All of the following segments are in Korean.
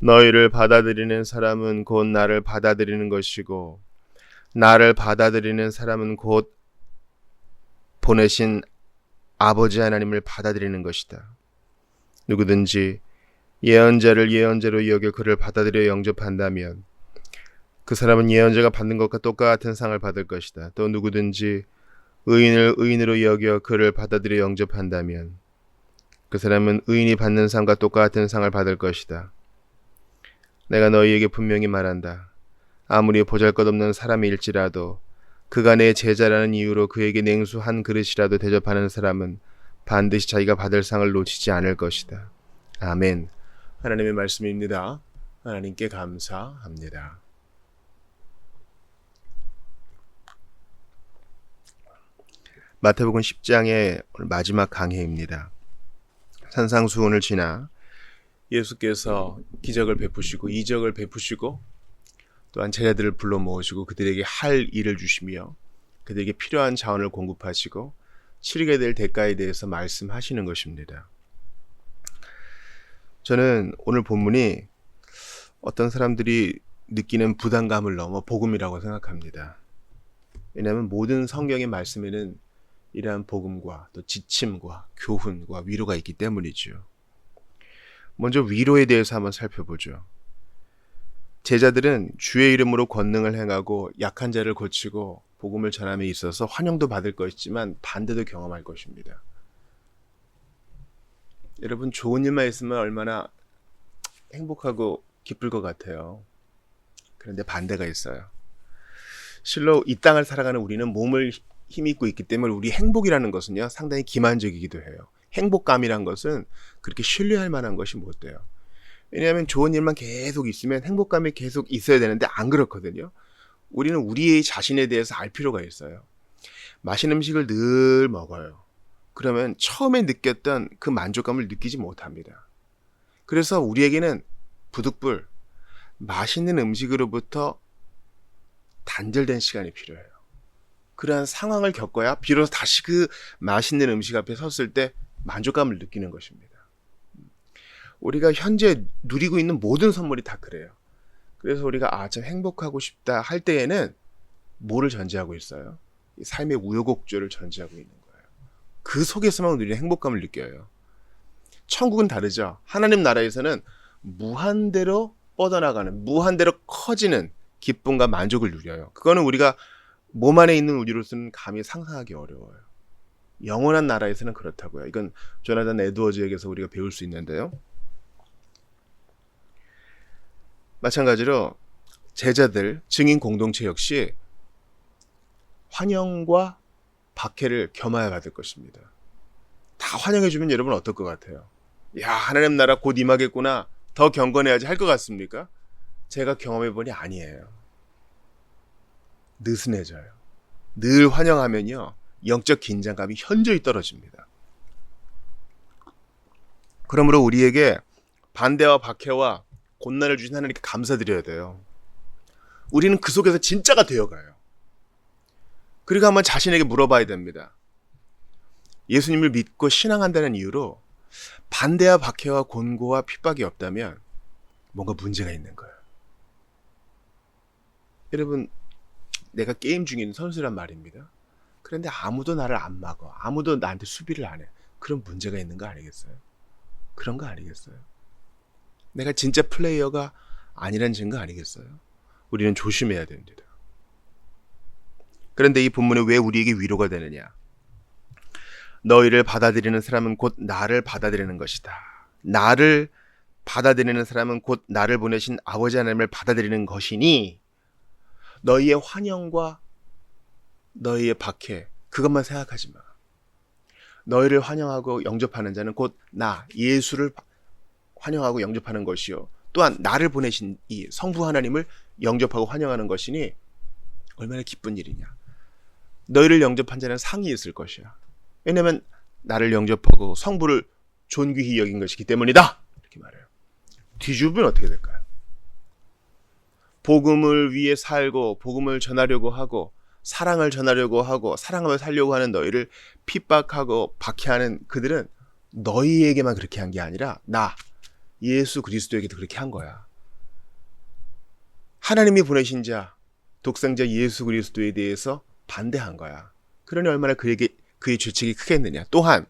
너희를 받아들이는 사람은 곧 나를 받아들이는 것이고 나를 받아들이는 사람은 곧 보내신 아버지 하나님을 받아들이는 것이다. 누구든지 예언자를 예언자로 여겨 그를 받아들여 영접한다면 그 사람은 예언자가 받는 것과 똑같은 상을 받을 것이다. 또 누구든지 의인을 의인으로 여겨 그를 받아들여 영접한다면 그 사람은 의인이 받는 상과 똑같은 상을 받을 것이다. 내가 너희에게 분명히 말한다. 아무리 보잘것없는 사람일지라도 그가 내 제자라는 이유로 그에게 냉수 한 그릇이라도 대접하는 사람은 반드시 자기가 받을 상을 놓치지 않을 것이다. 아멘. 하나님의 말씀입니다. 하나님께 감사합니다. 마태복음 10장의 오늘 마지막 강해입니다. 산상수훈을 지나 예수께서 기적을 베푸시고 이적을 베푸시고 또한 제자들을 불러 모으시고 그들에게 할 일을 주시며 그들에게 필요한 자원을 공급하시고 치르게 될 대가에 대해서 말씀하시는 것입니다. 저는 오늘 본문이 어떤 사람들이 느끼는 부담감을 넘어 복음이라고 생각합니다. 왜냐하면 모든 성경의 말씀에는 이러한 복음과 또 지침과 교훈과 위로가 있기 때문이죠. 먼저 위로에 대해서 한번 살펴보죠. 제자들은 주의 이름으로 권능을 행하고 약한 자를 고치고 복음을 전함에 있어서 환영도 받을 것이지만 반대도 경험할 것입니다. 여러분 좋은 일만 있으면 얼마나 행복하고 기쁠 것 같아요. 그런데 반대가 있어요. 실로 이 땅을 살아가는 우리는 몸을 힘입고 있기 때문에 우리 행복이라는 것은요 상당히 기만적이기도 해요. 행복감이란 것은 그렇게 신뢰할 만한 것이 못 돼요. 왜냐하면 좋은 일만 계속 있으면 행복감이 계속 있어야 되는데 안 그렇거든요. 우리는 우리의 자신에 대해서 알 필요가 있어요. 맛있는 음식을 늘 먹어요. 그러면 처음에 느꼈던 그 만족감을 느끼지 못합니다. 그래서 우리에게는 부득불 맛있는 음식으로부터 단절된 시간이 필요해요. 그러한 상황을 겪어야 비로소 다시 그 맛있는 음식 앞에 섰을 때 만족감을 느끼는 것입니다. 우리가 현재 누리고 있는 모든 선물이 다 그래요. 그래서 우리가 좀 행복하고 싶다 할 때에는 뭐를 전제하고 있어요? 삶의 우여곡절을 전제하고 있는 거예요. 그 속에서만 우리는 행복감을 느껴요. 천국은 다르죠. 하나님 나라에서는 무한대로 뻗어나가는, 무한대로 커지는 기쁨과 만족을 누려요. 그거는 우리가 몸 안에 있는 우리로서는 감히 상상하기 어려워요. 영원한 나라에서는 그렇다고요. 이건 조나단 에드워즈에게서 우리가 배울 수 있는데요. 마찬가지로 제자들, 증인 공동체 역시 환영과 박해를 겸하여 받을 것입니다. 다 환영해주면 여러분 어떨 것 같아요? 야, 하나님 나라 곧 임하겠구나. 더 경건해야지 할 것 같습니까? 제가 경험해보니 아니에요. 느슨해져요. 늘 환영하면요 영적 긴장감이 현저히 떨어집니다. 그러므로 우리에게 반대와 박해와 고난을 주신 하나님께 감사드려야 돼요. 우리는 그 속에서 진짜가 되어가요. 그리고 한번 자신에게 물어봐야 됩니다. 예수님을 믿고 신앙한다는 이유로 반대와 박해와 곤고와 핍박이 없다면 뭔가 문제가 있는 거예요. 여러분, 내가 게임 중인 선수란 말입니다. 그런데 아무도 나를 안 막어. 아무도 나한테 수비를 안 해. 그런 문제가 있는 거 아니겠어요? 그런 거 아니겠어요? 내가 진짜 플레이어가 아니란 증거 아니겠어요? 우리는 조심해야 됩니다. 그런데 이 본문이 왜 우리에게 위로가 되느냐? 너희를 받아들이는 사람은 곧 나를 받아들이는 것이다. 나를 받아들이는 사람은 곧 나를 보내신 아버지 하나님을 받아들이는 것이니 너희의 환영과 너희의 박해 그것만 생각하지 마. 너희를 환영하고 영접하는 자는 곧 나 예수를 환영하고 영접하는 것이요 또한 나를 보내신 이 성부 하나님을 영접하고 환영하는 것이니 얼마나 기쁜 일이냐. 너희를 영접한 자는 상이 있을 것이야. 왜냐하면 나를 영접하고 성부를 존귀히 여긴 것이기 때문이다. 이렇게 말해요. 뒤집으면 어떻게 될까요? 복음을 위해 살고 복음을 전하려고 하고 사랑을 전하려고 하고 사랑하며 살려고 하는 너희를 핍박하고 박해하는 그들은 너희에게만 그렇게 한 게 아니라 나 예수 그리스도에게도 그렇게 한 거야. 하나님이 보내신 자, 독생자 예수 그리스도에 대해서 반대한 거야. 그러니 얼마나 그의 죄책이 크겠느냐. 또한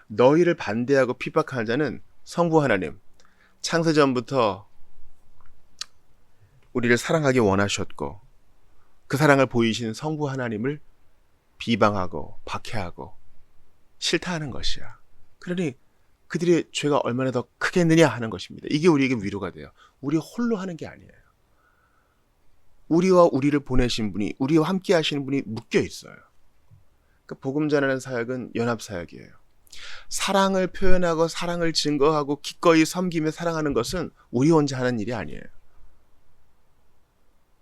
너희를 반대하고 핍박하는 자는 성부 하나님, 창세전부터 우리를 사랑하기 원하셨고 그 사랑을 보이신 성부 하나님을 비방하고 박해하고 싫다하는 것이야. 그러니 그들의 죄가 얼마나 더 크겠느냐 하는 것입니다. 이게 우리에게 위로가 돼요. 우리 홀로 하는 게 아니에요. 우리와 우리를 보내신 분이, 우리와 함께 하시는 분이 묶여 있어요. 그러니까 복음 전하는 사역은 연합 사역이에요. 사랑을 표현하고 사랑을 증거하고 기꺼이 섬기며 사랑하는 것은 우리 혼자 하는 일이 아니에요.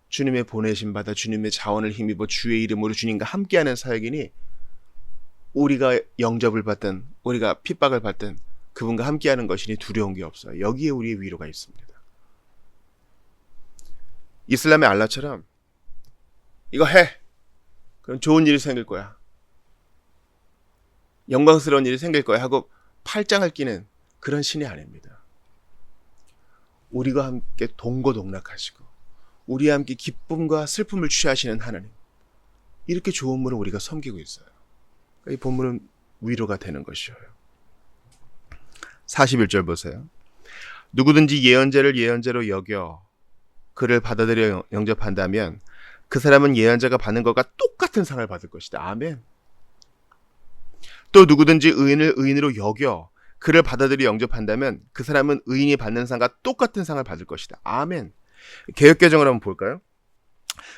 주님의 보내심 받아 주님의 자원을 힘입어 주의 이름으로 주님과 함께하는 사역이니 우리가 영접을 받든 우리가 핍박을 받든 그분과 함께하는 것이니 두려운 게 없어요. 여기에 우리의 위로가 있습니다. 이슬람의 알라처럼 이거 해. 그럼 좋은 일이 생길 거야. 영광스러운 일이 생길 거야 하고 팔짱을 끼는 그런 신이 아닙니다. 우리가 함께 동고동락하시고 우리와 함께 기쁨과 슬픔을 취하시는 하나님. 이렇게 좋은 분을 우리가 섬기고 있어요. 이 본문은 위로가 되는 것이에요. 41절 보세요. 누구든지 예언자를 예언자로 여겨 그를 받아들여 영접한다면 그 사람은 예언자가 받는 것과 똑같은 상을 받을 것이다. 아멘. 또 누구든지 의인을 의인으로 여겨 그를 받아들여 영접한다면 그 사람은 의인이 받는 상과 똑같은 상을 받을 것이다. 아멘. 개역개정을 한번 볼까요?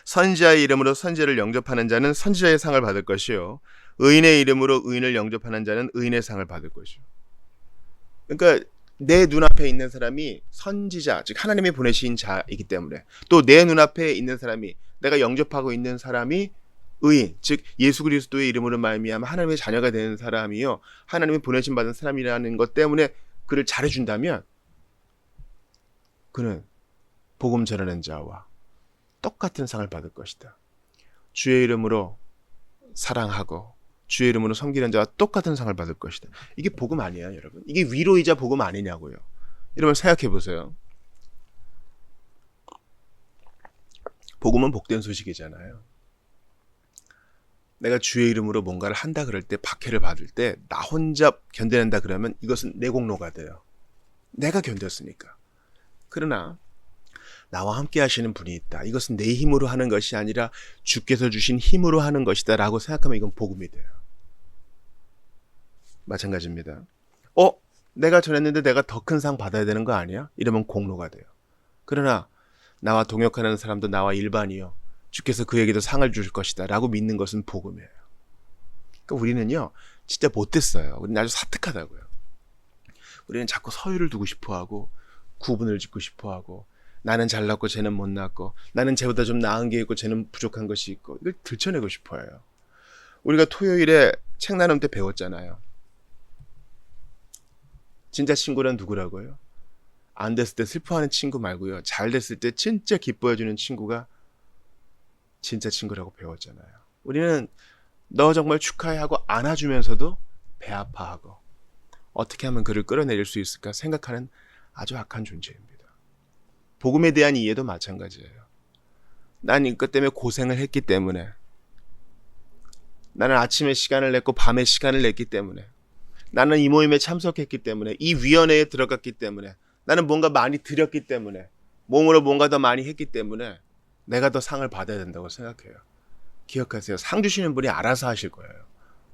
선지자의 이름으로 선지자를 영접하는 자는 선지자의 상을 받을 것이요 의인의 이름으로 의인을 영접하는 자는 의인의 상을 받을 것이요. 그러니까 내 눈앞에 있는 사람이 선지자, 즉 하나님이 보내신 자이기 때문에 또 내 눈앞에 있는 사람이 내가 영접하고 있는 사람이 의인, 즉 예수 그리스도의 이름으로 말미암아 하나님의 자녀가 되는 사람이요 하나님이 보내심 받은 사람이라는 것 때문에 그를 잘해준다면 그는 복음 전하는 자와 똑같은 상을 받을 것이다. 주의 이름으로 사랑하고 주의 이름으로 섬기는 자와 똑같은 상을 받을 것이다. 이게 복음 아니에요, 여러분? 이게 위로이자 복음 아니냐고요. 여러분 생각해 보세요. 복음은 복된 소식이잖아요. 내가 주의 이름으로 뭔가를 한다 그럴 때 박해를 받을 때 나 혼자 견뎌낸다 그러면 이것은 내 공로가 돼요. 내가 견뎠으니까. 그러나 나와 함께 하시는 분이 있다. 이것은 내 힘으로 하는 것이 아니라 주께서 주신 힘으로 하는 것이다 라고 생각하면 이건 복음이 돼요. 마찬가지입니다. 내가 전했는데 내가 더 큰 상 받아야 되는 거 아니야? 이러면 공로가 돼요. 그러나 나와 동역하는 사람도 나와 일반이요. 주께서 그에게도 상을 주실 것이다 라고 믿는 것은 복음이에요. 그러니까 우리는요. 진짜 못됐어요. 우리는 아주 사특하다고요. 우리는 자꾸 서열을 두고 싶어하고 구분을 짓고 싶어하고 나는 잘났고 쟤는 못났고 나는 쟤보다 좀 나은 게 있고 쟤는 부족한 것이 있고 이걸 들춰내고 싶어해요. 우리가 토요일에 책 나눔 때 배웠잖아요. 진짜 친구란 누구라고요? 안 됐을 때 슬퍼하는 친구 말고요. 잘 됐을 때 진짜 기뻐해주는 친구가 진짜 친구라고 배웠잖아요. 우리는 너 정말 축하해 하고 안아주면서도 배 아파하고 어떻게 하면 그를 끌어내릴 수 있을까 생각하는 아주 악한 존재입니다. 복음에 대한 이해도 마찬가지예요. 난 이것 때문에 고생을 했기 때문에 나는 아침에 시간을 냈고 밤에 시간을 냈기 때문에 나는 이 모임에 참석했기 때문에 이 위원회에 들어갔기 때문에 나는 뭔가 많이 드렸기 때문에 몸으로 뭔가 더 많이 했기 때문에 내가 더 상을 받아야 된다고 생각해요. 기억하세요. 상 주시는 분이 알아서 하실 거예요.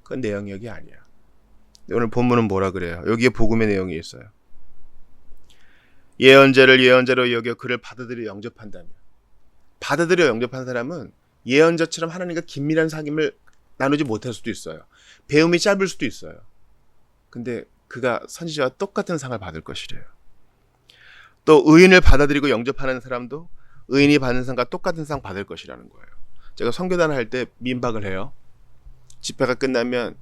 그건 내 영역이 아니야. 오늘 본문은 뭐라 그래요? 여기에 복음의 내용이 있어요. 예언자를 예언자로 여겨 그를 받아들여 영접한다면 받아들여 영접한 사람은 예언자처럼 하나님과 긴밀한 사귐을 나누지 못할 수도 있어요. 배움이 짧을 수도 있어요. 근데 그가 선지자와 똑같은 상을 받을 것이래요. 또 의인을 받아들이고 영접하는 사람도 의인이 받는 상과 똑같은 상 받을 것이라는 거예요. 제가 선교단을 할 때 민박을 해요. 집회가 끝나면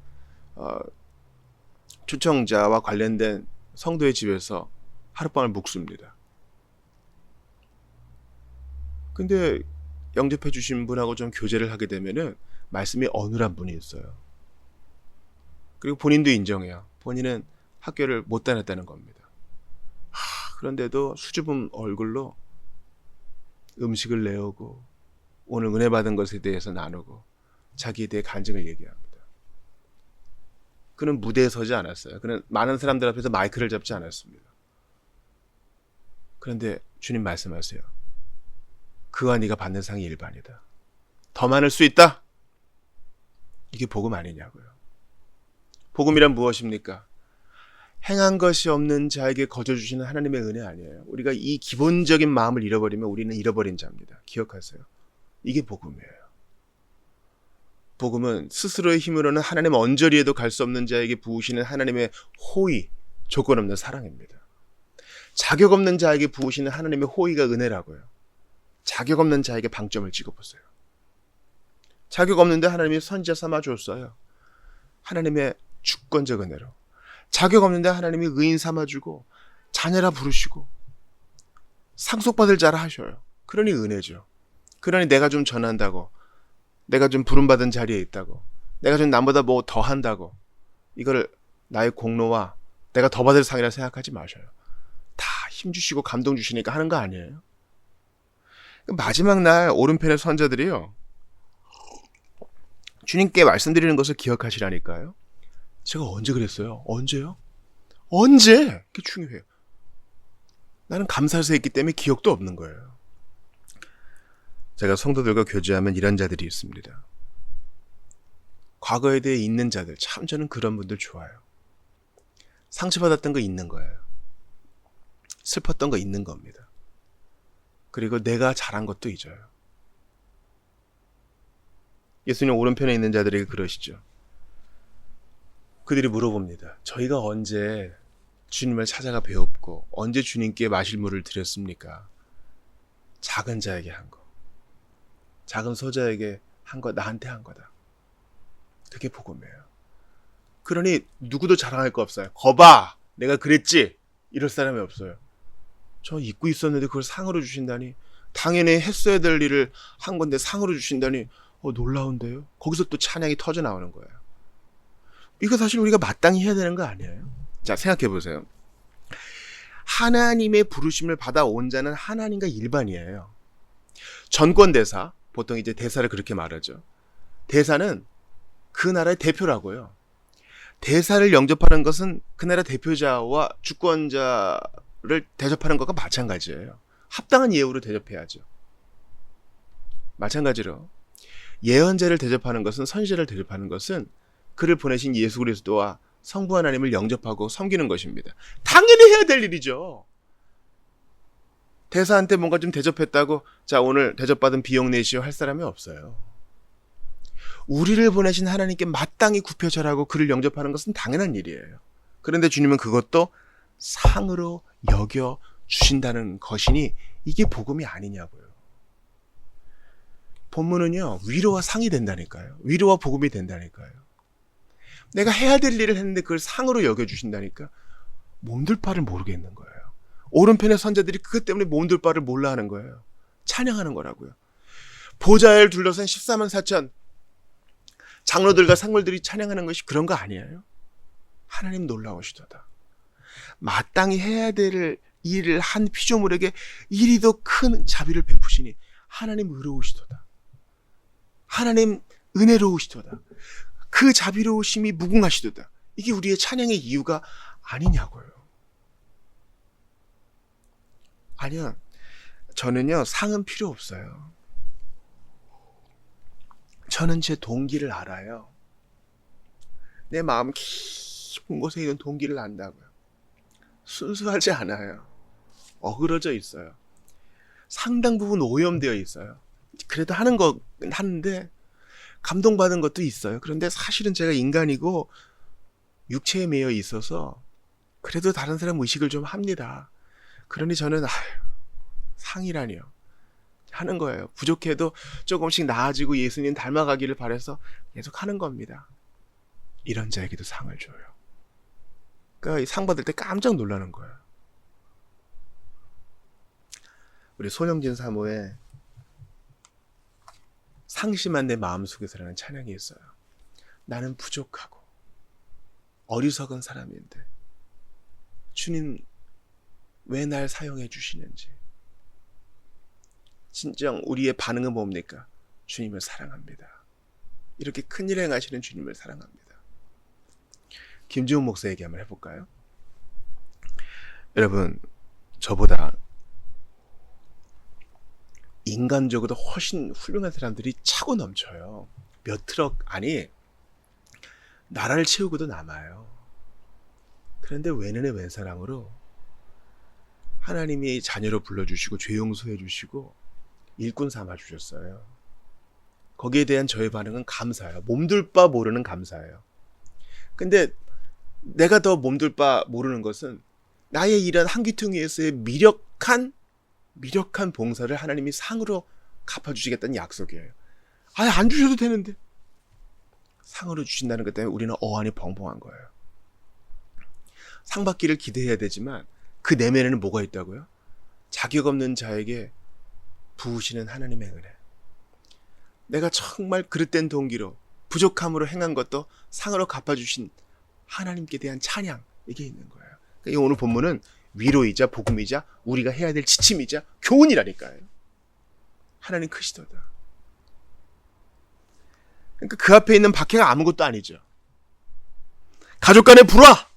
초청자와 관련된 성도의 집에서 하룻밤을 묵습니다. 근데 영접해 주신 분하고 좀 교제를 하게 되면은 말씀이 어눌한 분이 있어요. 그리고 본인도 인정해요. 본인은 학교를 못 다녔다는 겁니다. 그런데도 수줍은 얼굴로 음식을 내오고 오늘 은혜 받은 것에 대해서 나누고 자기에 대해 간증을 얘기합니다. 그는 무대에 서지 않았어요. 그는 많은 사람들 앞에서 마이크를 잡지 않았습니다. 그런데 주님 말씀하세요. 그와 네가 받는 상이 일반이다. 더 많을 수 있다. 이게 복음 아니냐고요. 복음이란 무엇입니까? 행한 것이 없는 자에게 거저 주시는 하나님의 은혜 아니에요. 우리가 이 기본적인 마음을 잃어버리면 우리는 잃어버린 자입니다. 기억하세요. 이게 복음이에요. 복음은 스스로의 힘으로는 하나님 언저리에도 갈 수 없는 자에게 부으시는 하나님의 호의, 조건 없는 사랑입니다. 자격 없는 자에게 부으시는 하나님의 호의가 은혜라고요. 자격 없는 자에게 방점을 찍어보세요. 자격 없는데 하나님이 선지자 삼아줬어요. 하나님의 주권적 은혜로. 자격 없는데 하나님이 의인 삼아주고 자녀라 부르시고 상속받을 자라 하셔요. 그러니 은혜죠. 그러니 내가 좀 전한다고, 내가 좀 부름받은 자리에 있다고, 내가 좀 남보다 뭐 더 한다고, 이걸 나의 공로와 내가 더 받을 상이라 생각하지 마셔요. 다 힘주시고 감동 주시니까 하는 거 아니에요? 마지막 날 오른편의 선자들이요, 주님께 말씀드리는 것을 기억하시라니까요. 제가 언제 그랬어요? 언제요? 언제? 그게 중요해요. 나는 감사해서 했기 때문에 기억도 없는 거예요. 제가 성도들과 교제하면 이런 자들이 있습니다. 과거에 대해 있는 자들, 참 저는 그런 분들 좋아요. 상처받았던 거 있는 거예요. 슬펐던 거 있는 겁니다. 그리고 내가 잘한 것도 잊어요. 예수님 오른편에 있는 자들에게 그러시죠. 그들이 물어봅니다. 저희가 언제 주님을 찾아가 배웠고 언제 주님께 마실 물을 드렸습니까? 작은 자에게 한 거, 작은 소자에게 한 거, 나한테 한 거다. 그게 복음이에요. 그러니 누구도 자랑할 거 없어요. 거봐, 내가 그랬지, 이럴 사람이 없어요. 저 잊고 있었는데 그걸 상으로 주신다니, 당연히 했어야 될 일을 한 건데 상으로 주신다니, 놀라운데요. 거기서 또 찬양이 터져 나오는 거예요. 이거 사실 우리가 마땅히 해야 되는 거 아니에요? 자, 생각해 보세요. 하나님의 부르심을 받아온 자는 하나님과 일반이에요. 전권대사, 보통 이제 대사를 그렇게 말하죠. 대사는 그 나라의 대표라고요. 대사를 영접하는 것은 그 나라 대표자와 주권자를 대접하는 것과 마찬가지예요. 합당한 예우로 대접해야죠. 마찬가지로 예언자를 대접하는 것은, 선지자를 대접하는 것은 그를 보내신 예수 그리스도와 성부 하나님을 영접하고 섬기는 것입니다. 당연히 해야 될 일이죠. 대사한테 뭔가 좀 대접했다고 자 오늘 대접받은 비용 내시오 할 사람이 없어요. 우리를 보내신 하나님께 마땅히 굽혀절하고 그를 영접하는 것은 당연한 일이에요. 그런데 주님은 그것도 상으로 여겨 주신다는 것이니 이게 복음이 아니냐고요. 본문은요, 위로와 상이 된다니까요. 위로와 복음이 된다니까요. 내가 해야 될 일을 했는데 그걸 상으로 여겨주신다니까 몸둘 바를 모르겠는 거예요. 오른편의 선자들이 그것 때문에 몸둘 바를 몰라 하는 거예요. 찬양하는 거라고요. 보좌를 둘러싼 14만 4천 장로들과 상물들이 찬양하는 것이 그런 거 아니에요? 하나님 놀라우시도다. 마땅히 해야 될 일을 한 피조물에게 이리도 큰 자비를 베푸시니 하나님 의로우시도다. 하나님 은혜로우시도다. 그 자비로우심이 무궁하시도다. 이게 우리의 찬양의 이유가 아니냐고요. 아니요. 저는요, 상은 필요 없어요. 저는 제 동기를 알아요. 내 마음 깊은 곳에 있는 동기를 안다고요. 순수하지 않아요. 어그러져 있어요. 상당 부분 오염되어 있어요. 그래도 하는 거 하는데 감동받은 것도 있어요. 그런데 사실은 제가 인간이고 육체에 매여 있어서 그래도 다른 사람 의식을 좀 합니다. 그러니 저는 상이라니요. 하는 거예요. 부족해도 조금씩 나아지고 예수님 닮아가기를 바라서 계속 하는 겁니다. 이런 자에게도 상을 줘요. 그러니까 상 받을 때 깜짝 놀라는 거예요. 우리 손영진 사모의 상심한 내 마음속에서라는 찬양이 있어요. 나는 부족하고 어리석은 사람인데 주님 왜 날 사용해 주시는지, 진정 우리의 반응은 뭡니까? 주님을 사랑합니다. 이렇게 큰일 행하시는 주님을 사랑합니다. 김지훈 목사 얘기 한번 해볼까요? 여러분, 저보다 인간적으로 훨씬 훌륭한 사람들이 차고 넘쳐요. 몇 트럭, 아니 나라를 채우고도 남아요. 그런데 웬은의 웬사랑으로 하나님이 자녀로 불러주시고 죄 용서해 주시고 일꾼 삼아 주셨어요. 거기에 대한 저의 반응은 감사해요. 몸둘 바 모르는 감사예요. 근데 내가 더 몸둘 바 모르는 것은 나의 이런 한귀퉁이에서의 미력한 봉사를 하나님이 상으로 갚아주시겠다는 약속이에요. 아예 안 주셔도 되는데 상으로 주신다는 것 때문에 우리는 어안이 벙벙한 거예요. 상 받기를 기대해야 되지만 그 내면에는 뭐가 있다고요? 자격 없는 자에게 부으시는 하나님의 은혜. 내가 정말 그릇된 동기로 부족함으로 행한 것도 상으로 갚아주신 하나님께 대한 찬양, 이게 있는 거예요. 그러니까 오늘 본문은 위로이자 복음이자 우리가 해야 될 지침이자 교훈이라니까요. 하나님 크시도다. 그러니까 그 앞에 있는 박해가 아무것도 아니죠. 가족 간의 불화,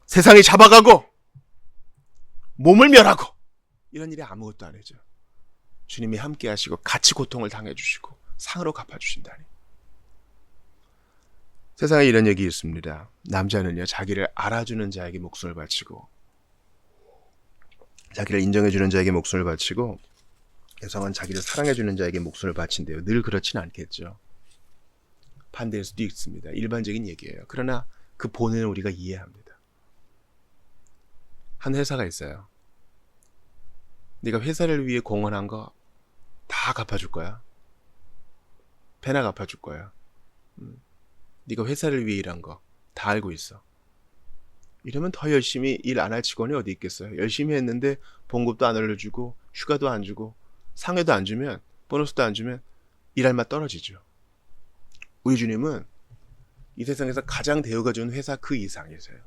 세상이 잡아가고 몸을 멸하고 이런 일이 아무것도 아니죠. 주님이 함께 하시고 같이 고통을 당해주시고 상으로 갚아주신다니. 세상에 이런 얘기 있습니다. 남자는요, 자기를 알아주는 자에게 목숨을 바치고 자기를 인정해주는 자에게 목숨을 바치고 여성은 자기를 사랑해주는 자에게 목숨을 바친대요. 늘 그렇진 않겠죠. 반대일 수도 있습니다. 일반적인 얘기예요. 그러나 그 본질은 우리가 이해합니다. 한 회사가 있어요. 네가 회사를 위해 공헌한 거 다 갚아줄 거야. 배나 갚아줄 거야. 네가 회사를 위해 일한 거 다 알고 있어. 이러면 더 열심히 일 안 할 직원이 어디 있겠어요. 열심히 했는데 봉급도 안 올려주고 휴가도 안 주고 상해도 안 주면, 보너스도 안 주면 일할 맛 떨어지죠. 우리 주님은 이 세상에서 가장 대우가 좋은 회사 그 이상이세요.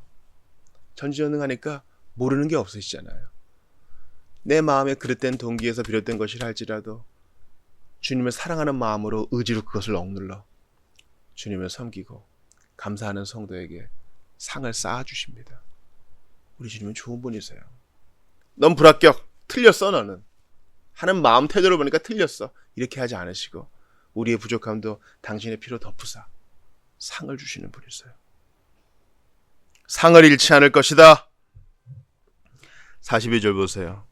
전지전능하니까 모르는 게 없으시잖아요. 내 마음에 그릇된 동기에서 비롯된 것이라 할지라도 주님을 사랑하는 마음으로 의지로 그것을 억눌러 주님을 섬기고 감사하는 성도에게 상을 쌓아주십니다. 우리 주님은 좋은 분이세요. 넌 불합격, 틀렸어 너는. 하는 마음 태도를 보니까 틀렸어. 이렇게 하지 않으시고 우리의 부족함도 당신의 피로 덮으사 상을 주시는 분이세요. 상을 잃지 않을 것이다. 42절 보세요.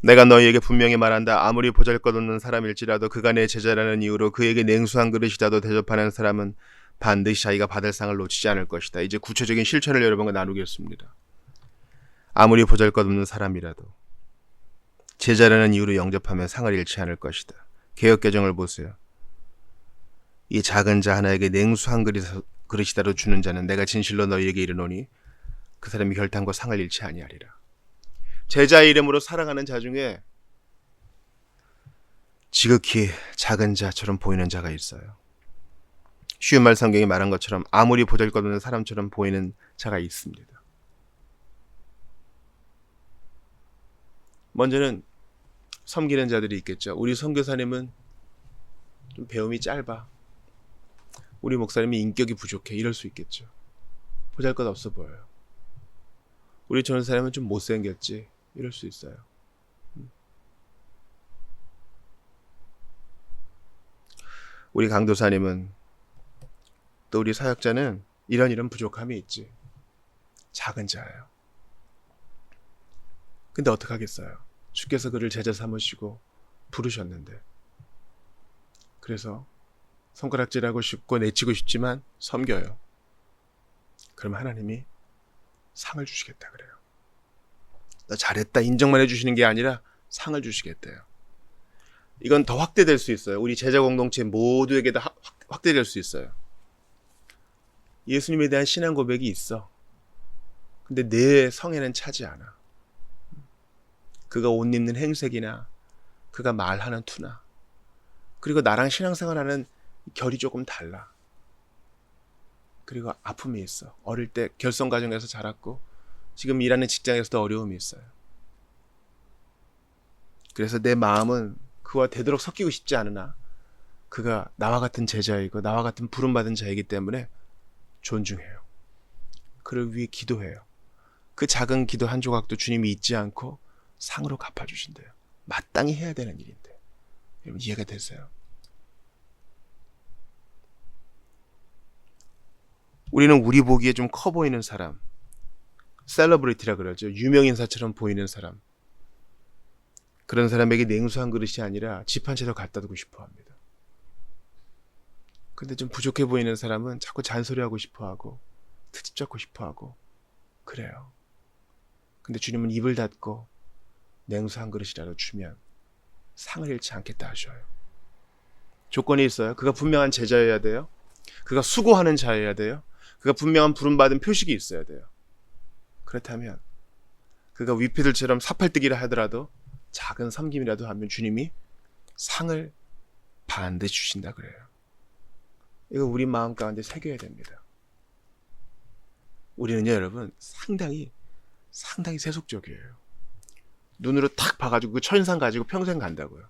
내가 너희에게 분명히 말한다. 아무리 보잘것없는 사람일지라도 그가 내 제자라는 이유로 그에게 냉수한 그릇이라도 대접하는 사람은 반드시 자기가 받을 상을 놓치지 않을 것이다. 이제 구체적인 실천을 여러분과 나누겠습니다. 아무리 보잘것없는 사람이라도 제자라는 이유로 영접하면 상을 잃지 않을 것이다. 개역개정을 보세요. 이 작은 자 하나에게 냉수한 그릇이라도 주는 자는 내가 진실로 너희에게 이르노니 그 사람이 결단코 상을 잃지 아니하리라. 제자의 이름으로 살아가는 자 중에 지극히 작은 자처럼 보이는 자가 있어요. 쉬운 말 성경이 말한 것처럼 아무리 보잘것없는 사람처럼 보이는 자가 있습니다. 먼저는 섬기는 자들이 있겠죠. 우리 선교사님은 좀 배움이 짧아. 우리 목사님이 인격이 부족해. 이럴 수 있겠죠. 보잘것없어 보여요. 우리 전사님은 좀 못생겼지. 이럴 수 있어요. 우리 강도사님은, 또 우리 사역자는 이런 부족함이 있지. 작은 자예요. 근데 어떡하겠어요. 주께서 그를 제자 삼으시고 부르셨는데. 그래서 손가락질하고 싶고 내치고 싶지만 섬겨요. 그럼 하나님이 상을 주시겠다 그래요. 너 잘했다 인정만 해주시는 게 아니라 상을 주시겠대요. 이건 더 확대될 수 있어요. 우리 제자 공동체 모두에게 다 확대될 수 있어요. 예수님에 대한 신앙 고백이 있어. 근데 내 성에는 차지 않아. 그가 옷 입는 행색이나 그가 말하는 투나 그리고 나랑 신앙생활하는 결이 조금 달라. 그리고 아픔이 있어. 어릴 때 결손 가정에서 자랐고 지금 일하는 직장에서도 어려움이 있어요. 그래서 내 마음은 그와 되도록 섞이고 싶지 않으나 그가 나와 같은 제자이고 나와 같은 부름받은 자이기 때문에 존중해요. 그를 위해 기도해요. 그 작은 기도 한 조각도 주님이 잊지 않고 상으로 갚아주신대요. 마땅히 해야 되는 일인데. 여러분 이해가 되세요? 우리는 우리 보기에 좀 커 보이는 사람, 셀러브리티라 그러죠. 유명인사처럼 보이는 사람, 그런 사람에게 냉수 한 그릇이 아니라 집 한 채 더 갖다 두고 싶어 합니다. 근데 좀 부족해 보이는 사람은 자꾸 잔소리하고 싶어 하고 트집 잡고 싶어 하고 그래요. 근데 주님은 입을 닫고 냉수 한 그릇이라도 주면 상을 잃지 않겠다 하셔요. 조건이 있어요. 그가 분명한 제자여야 돼요. 그가 수고하는 자여야 돼요. 그가 분명한 부름받은 표식이 있어야 돼요. 그렇다면 그가 위피들처럼 사팔뜨기를 하더라도 작은 섬김이라도 하면 주님이 상을 반드시 주신다 그래요. 이거 우리 마음 가운데 새겨야 됩니다. 우리는요 여러분 상당히 세속적이에요. 눈으로 탁 봐가지고 그 천상 가지고 평생 간다고요.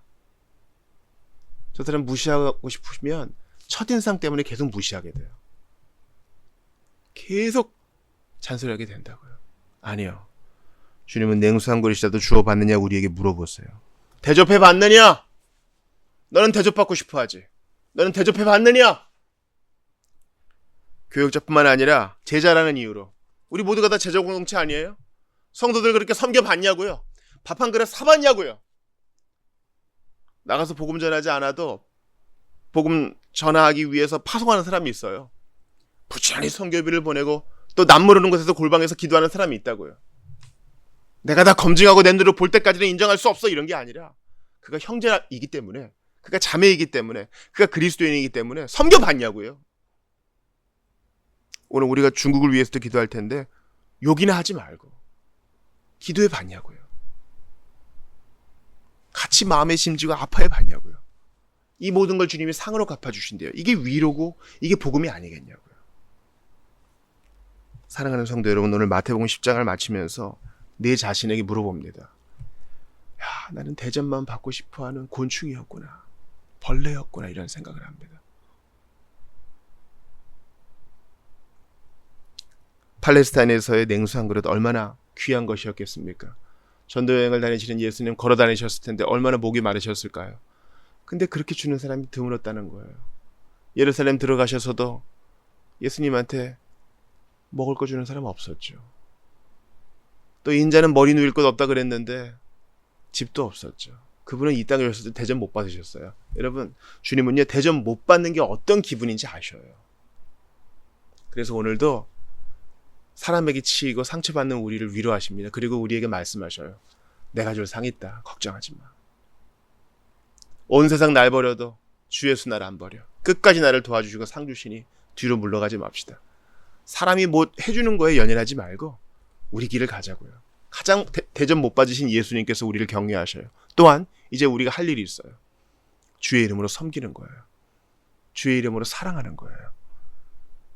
저 사람 무시하고 싶으면 첫인상 때문에 계속 무시하게 돼요. 계속 잔소리하게 된다고요. 아니요. 주님은 냉수 한 그릇이라도 주어받느냐 우리에게 물어보세요. 대접해받느냐? 너는 대접받고 싶어하지. 너는 대접해받느냐? 교육자뿐만 아니라 제자라는 이유로 우리 모두가 다 제자 공동체 아니에요? 성도들 그렇게 섬겨봤냐고요? 밥 한 그릇 사봤냐고요? 나가서 복음 전하지 않아도 복음 전하기 위해서 파송하는 사람이 있어요. 부지런히 선교비를 보내고 또 남모르는 곳에서 골방에서 기도하는 사람이 있다고요. 내가 다 검증하고 내 눈으로 볼 때까지는 인정할 수 없어 이런 게 아니라 그가 형제이기 때문에 그가 자매이기 때문에 그가 그리스도인이기 때문에 섬겨봤냐고요. 오늘 우리가 중국을 위해서도 기도할 텐데 욕이나 하지 말고 기도해 봤냐고요. 같이 마음의 심지가 아파해 봤냐고요. 이 모든 걸 주님이 상으로 갚아주신대요. 이게 위로고 이게 복음이 아니겠냐고요. 사랑하는 성도 여러분, 오늘 마태복음 10장을 마치면서 내 자신에게 물어봅니다. 야, 나는 대접만 받고 싶어하는 곤충이었구나. 벌레였구나 이런 생각을 합니다. 팔레스타인에서의 냉수 한 그릇 얼마나 귀한 것이었겠습니까? 전도여행을 다니시는 예수님 걸어 다니셨을 텐데 얼마나 목이 마르셨을까요? 근데 그렇게 주는 사람이 드물었다는 거예요. 예루살렘 들어가셔서도 예수님한테 먹을 거 주는 사람 없었죠. 또 인자는 머리 누일 것 없다 그랬는데 집도 없었죠. 그분은 이 땅에 오셨을 때 대접 못 받으셨어요. 여러분, 주님은요 대접 못 받는 게 어떤 기분인지 아셔요. 그래서 오늘도 사람에게 치이고 상처받는 우리를 위로하십니다. 그리고 우리에게 말씀하셔요. 내가 줄 상 있다. 걱정하지 마. 온 세상 날 버려도 주 예수 나를 안 버려. 끝까지 나를 도와주시고 상 주시니 뒤로 물러가지 맙시다. 사람이 뭐 해주는 거에 연연하지 말고 우리 길을 가자고요. 가장 대접 못 받으신 예수님께서 우리를 격려하셔요. 또한 이제 우리가 할 일이 있어요. 주의 이름으로 섬기는 거예요. 주의 이름으로 사랑하는 거예요.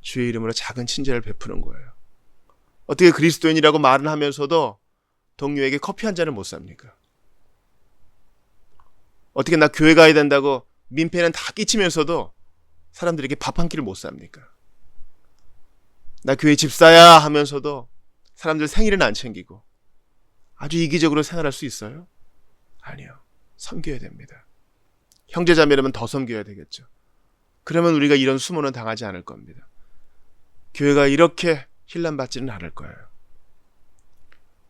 주의 이름으로 작은 친절을 베푸는 거예요. 어떻게 그리스도인이라고 말은 하면서도 동료에게 커피 한 잔을 못 삽니까? 어떻게 나 교회 가야 된다고 민폐는 다 끼치면서도 사람들에게 밥 한 끼를 못 삽니까? 나 교회 집사야 하면서도 사람들 생일은 안 챙기고 아주 이기적으로 생활할 수 있어요? 아니요. 섬겨야 됩니다. 형제자매라면 더 섬겨야 되겠죠. 그러면 우리가 이런 수모는 당하지 않을 겁니다. 교회가 이렇게 힐난받지는 않을 거예요.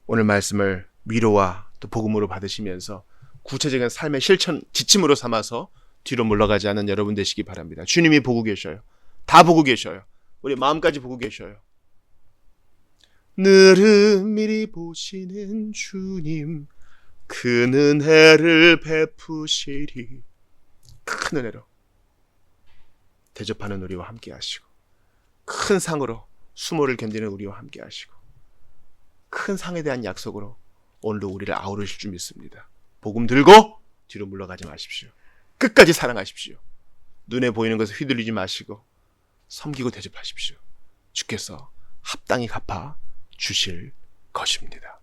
오늘 말씀을 위로와 또 복음으로 받으시면서 구체적인 삶의 실천, 지침으로 삼아서 뒤로 물러가지 않은 여러분 되시기 바랍니다. 주님이 보고 계셔요. 다 보고 계셔요. 우리 마음까지 보고 계셔요. 늘은 미리 보시는 주님, 큰 은혜를 베푸시리. 큰 은혜로 대접하는 우리와 함께 하시고, 큰 상으로 수모를 견디는 우리와 함께 하시고, 큰 상에 대한 약속으로 오늘도 우리를 아우르실 줄 믿습니다. 복음 들고 뒤로 물러가지 마십시오. 끝까지 사랑하십시오. 눈에 보이는 것에 휘둘리지 마시고 섬기고 대접하십시오. 주께서 합당히 갚아 주실 것입니다.